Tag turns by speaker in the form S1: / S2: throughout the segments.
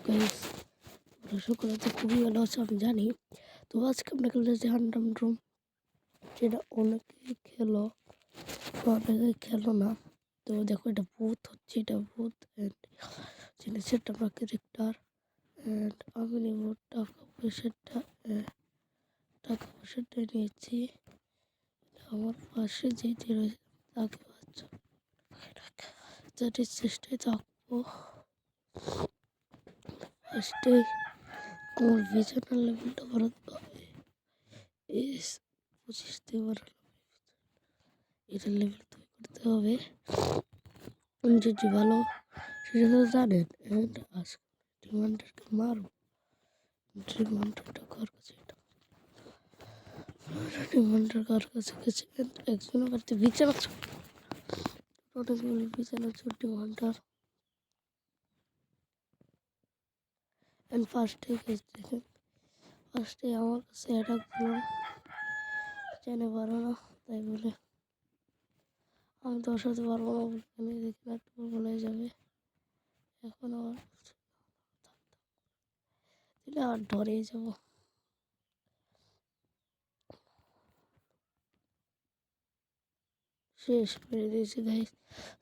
S1: Guys সকলে তো খুবই ভালো আছে আমি জানি। তো আজকে আমরা খেলতেছি হান্ড্রাম ড্রুম, যেটা অনেকেই খেলো অনেকেই খেলো না। তো দেখো এটা ভূত হচ্ছে, এটা ভূত সেটা আমার ক্যারেক্টার অ্যান্ড আমি নেব টাকা পয়সাটা নিয়েছি। আমার পাশে যেটি রয়েছে তাকে যাটির চেষ্টায় থাকবো। ফার্স্টে আমার ভিজনের লেভেলটা বাড়াতে হবে। 25 দিয়ে বাড়ানো, এটার লেভেল তৈরি করতে হবে। যেটি ভালো সেটা তো জানেন। অ্যান্ড আজকে ডিমান্ডারকে মারবো। ডিমান্ডারটা কার কাছে, ডিমান্ডার কার কাছে গেছে। একজনের বাড়িতে বিছানা ছিল, অনেকগুলি বিছানা ছিল ডিমান্ডার। অ্যান্ড ফার্স্টে দেখেন, ফার্স্টে আমার কাছে অ্যাটাক দিল, জানে পারো না তাই বলে আমি তো সাথে পারবো না বলে দেখি একটু বলে যাবে। এখন আবার দিলে আর ডরেই যাবো। শেষ করে দিয়েছি গাইস।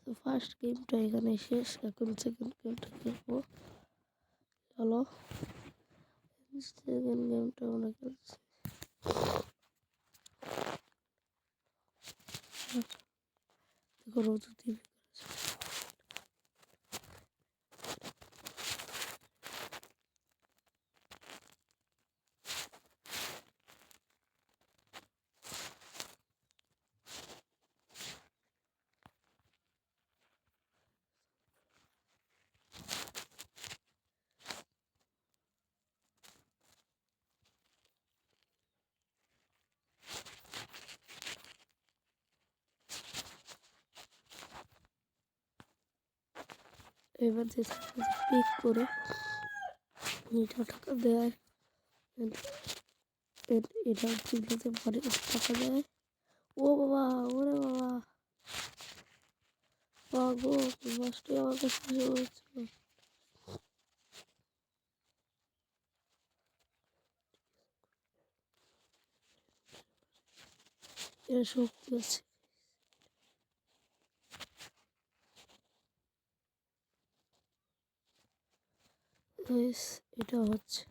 S1: তো ফার্স্ট গেমটা এখানে শেষ, এখন সেকেন্ড গেমটা খেলবো। চলো সেকেন্ড গেমটা আমরা খেলছি। দেখো রোদ টিভি এবার পিক করে এটা টাকা দেয়, এটা চিনতে পারে টাকা দেয়। ও বাবা, ওরে বাবা, গো ফার্স্টে আমার কাছে হয়েছিল। এর শক্তি আছে। এটা হচ্ছে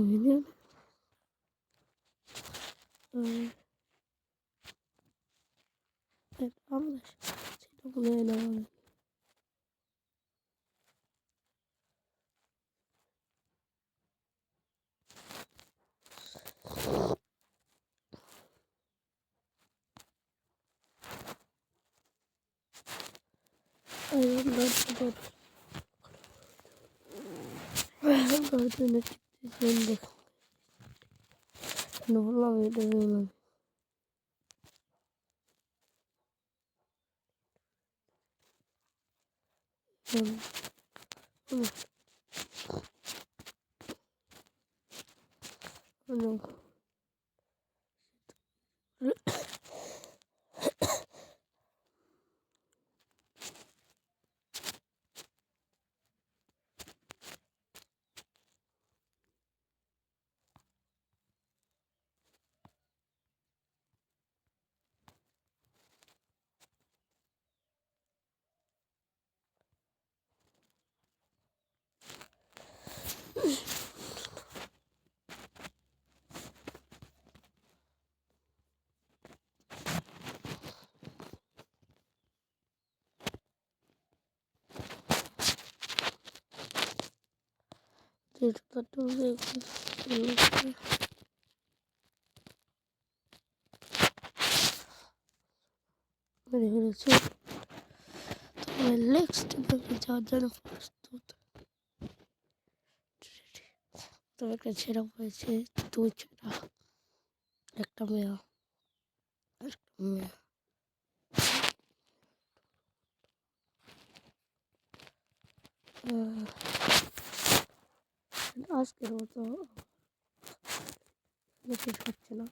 S1: মিলিয়ন। আমাদের সেটা বলে না বললাম এটা বললাম। নেক্সট যাওয়ার জন্য প্রস্তুত। তবে একটা ছেঁড়া হয়েছে, দুই ছেঁড়া, একটা মেয়া, একটা মেয়া। আজকের মতো শেষ হচ্ছে না।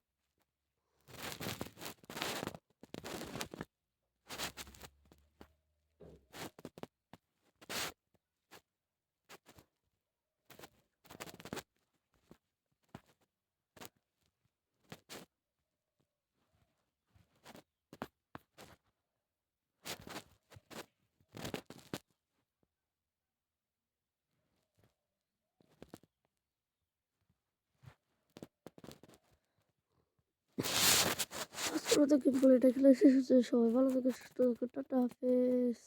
S1: আজকের মতো গেম প্লেটা খেলে শেষ হচ্ছে। সবাই ভালো থাকে, সুস্থ থাকুন, টাটা হাফেজ।